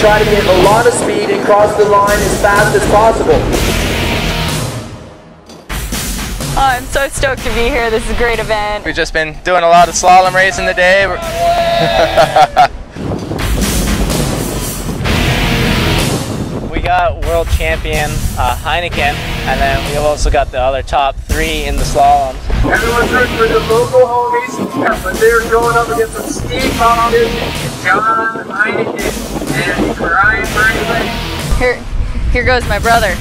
try to get a lot of speed and cross the line as fast as possible. Oh, I'm so stoked to be here. This is a great event. We've just been doing a lot of slalom racing today. We got world champion Heineken, and then we've also got the other top 3 in the slalom. Everyone's rooting for the local homies, but they're going up against some steep competition. John Heineken and Brian Barriles. Here goes my brother.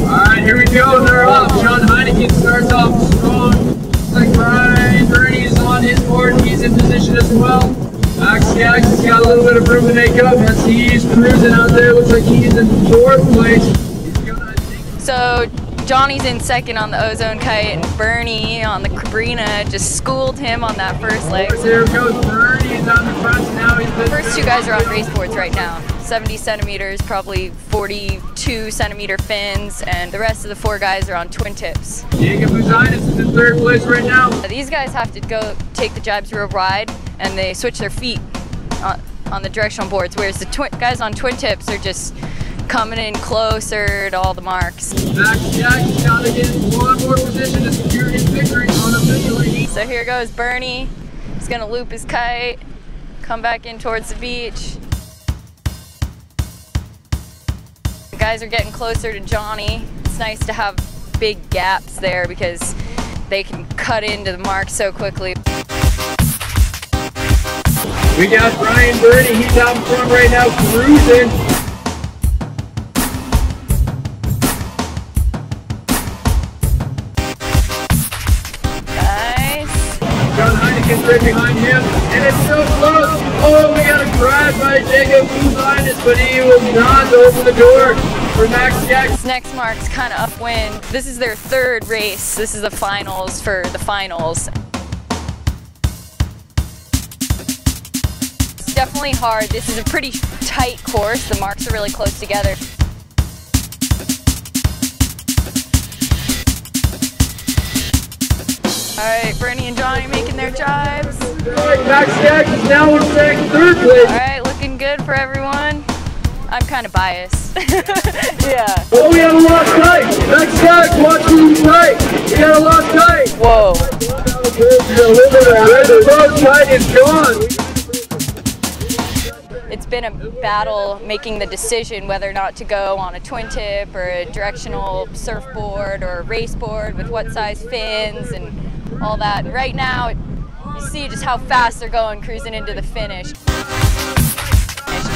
Alright, here we go. They're off. John Heineken starts off strong. Looks like Brian Bernie is on his board. He's in position as well. Max Gax has got a little bit of room to make up as he's cruising out there. Looks like he's in 4th place. So Johnny's in 2nd on the Ozone Kite, and Bernie on the Cabrina just schooled him on that first leg. There goes Bernie. He's on the front now. The first 2 guys are on race boards right now. 70 centimeters, probably 42 centimeter fins, and the rest of the 4 guys are on twin tips. Jacob Buzinas is in 3rd place right now. These guys have to go take the jibes real wide, and they switch their feet on the directional boards, whereas the guys on twin tips are just coming in closer to all the marks. Max Jackson's got to get in 1 more position to secure his victory unofficially. So here goes Bernie. He's gonna loop his kite, come back in towards the beach. The guys are getting closer to Johnny. It's nice to have big gaps there because they can cut into the mark so quickly. We got Brian Bernie. He's out in front right now, cruising. Nice. John Heineken's right behind him, and it's so close. Oh, we got a crash by Jacob Buzinas, but he will not open the door for Max Jackson. This next mark's kind of upwind. This is their 3rd race. This is the finals for the finals. It's definitely hard. This is a pretty tight course. The marks are really close together. Alright, Bernie and Johnny making their jibes. Max Jackson's now in 3rd place. Alright, looking good for everyone. I'm kind of biased. Yeah. Oh, we have a lost kite. Max Jackson, watch who's right. We got a lost kite. Whoa. The lost kite is gone. It's been a battle making the decision whether or not to go on a twin tip or a directional surfboard or a race board with what size fins and all that. And right now, you see just how fast they're going, cruising into the finish.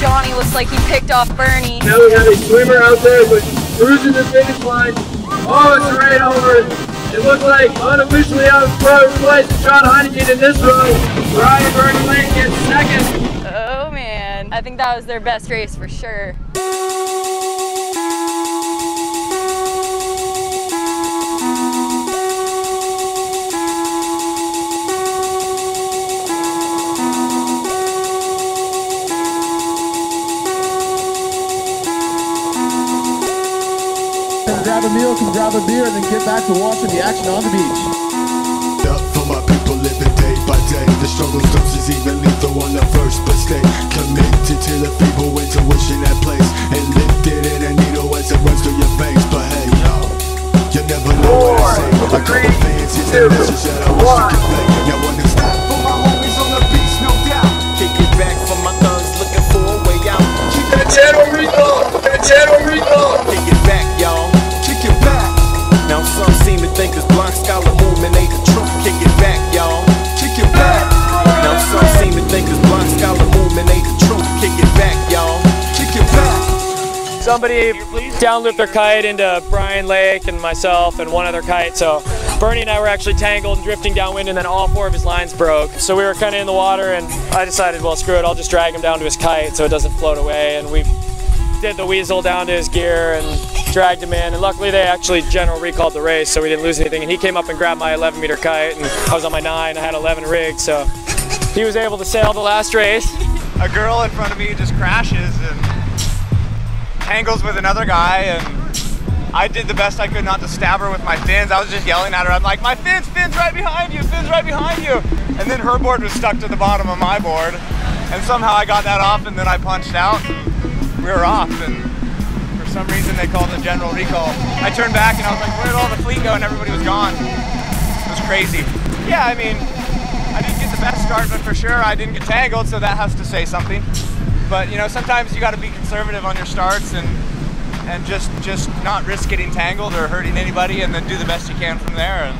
Johnny looks like he picked off Bernie. Now we have a swimmer out there, but cruising the finish line. Oh, it's right over. It looks like unofficially out in 3rd place. John Heineken in this row. Brian Bernie Lane gets 2nd. Oh man, I think that was their best race for sure. Grab a meal, can grab a beer, and then get back to watching the action on the beach. Up for my people living day by day. The struggle stops is even lethal on the first, but stay committed to the feeble intuition that place and lifted in a needle as it runs through your veins. But hey, yo, you never know what I say. A couple fans is the message that I wish to convey. Now when it's time for my homies on the beach, no doubt. Kick it back for my thugs looking for a way out. Kick it back, y'all. Kick it back. Now some seem to think this block scholar movement ain't the truth. Kick it back, y'all. Kick it back. Now some seem to think this block scholar movement ain't the truth. Kick it back, y'all. Kick it back. Somebody downlooped their kite into Bryan Lake and myself and one other kite. So Bernie and I were actually tangled and drifting downwind, and then all 4 of his lines broke. So we were kind of in the water, and I decided, well, screw it, I'll just drag him down to his kite so it doesn't float away. And we did the weasel down to his gear and dragged him in, and luckily they actually general recalled the race, so we didn't lose anything. And he came up and grabbed my 11-meter kite, and I was on my 9. I had 11 rigged, so he was able to sail the last race. A girl in front of me just crashes and tangles with another guy, and I did the best I could not to stab her with my fins. I was just yelling at her. I'm like, my fins right behind you, fins right behind you. And then her board was stuck to the bottom of my board. And somehow I got that off, and then I punched out, and we were off, and for some reason they called a general recall. I turned back and I was like, where did all the fleet go? And everybody was gone. It was crazy. Yeah, I mean, I didn't get the best start, but for sure I didn't get tangled, so that has to say something. But you know, sometimes you got to be conservative on your starts and just not risk getting tangled or hurting anybody, and then do the best you can from there. And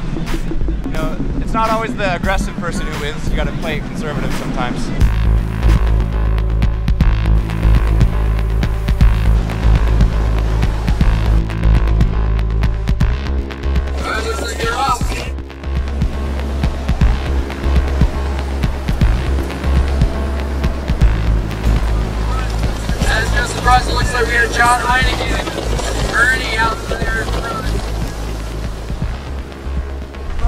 you know, it's not always the aggressive person who wins. You got to play it conservative sometimes. It looks like we had John Heineken and Ernie out there.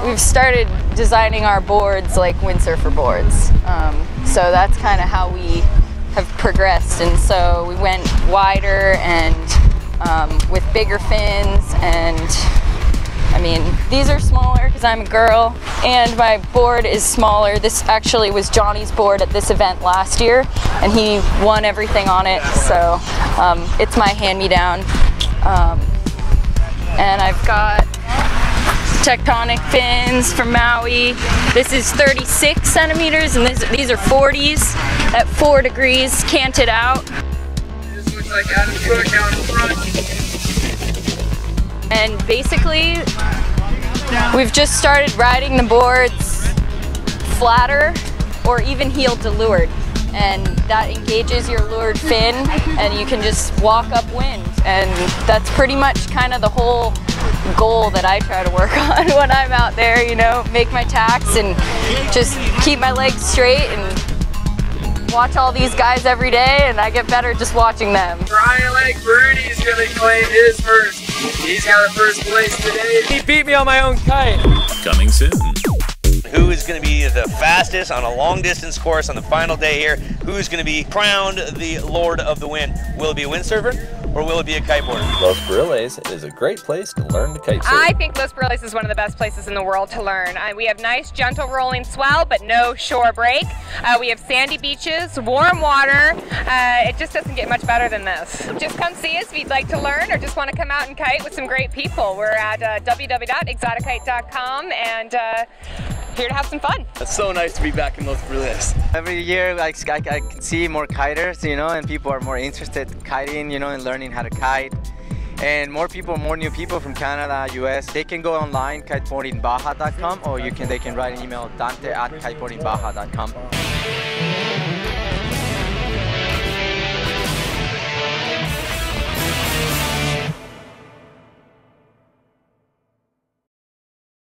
We've started designing our boards like windsurfer boards. So that's kind of how we have progressed. And so we went wider and with bigger fins, and I mean, these are smaller because I'm a girl, and my board is smaller. This actually was Johnny's board at this event last year, and he won everything on it, so it's my hand-me-down. And I've got tectonic fins from Maui. This is 36 centimeters, and these are 40s at 4 degrees, canted out. This looks like Adam's foot down in front. And basically, we've just started riding the boards flatter or even heel to leeward. And that engages your leeward fin, and you can just walk upwind. And that's pretty much kind of the whole goal that I try to work on when I'm out there, you know, make my tacks and just keep my legs straight and watch all these guys every day, and I get better just watching them. Brian Lake Bernie's gonna claim his first. He's got a first place today. He beat me on my own kite. Coming soon. Who is going to be the fastest on a long distance course on the final day here? Who's going to be crowned the Lord of the Wind? Will it be a windsurfer or will it be a kiteboarder? Los Barriles is a great place to learn to kite surf. I think Los Barriles is one of the best places in the world to learn. We have nice, gentle rolling swell, but no shore break. We have sandy beaches, warm water. It just doesn't get much better than this. Just come see us if you'd like to learn or just want to come out and kite with some great people. We're at www.exoticite.com and here to have some fun. It's so nice to be back in Los Barriles. Every year, like, I can see more kiters, you know, and people are more interested in kiting, you know, and learning how to kite. And more new people from Canada, US, they can go online, kiteboardingbaja.com, or they can write an email, Dante@kiteboardingbaja.com.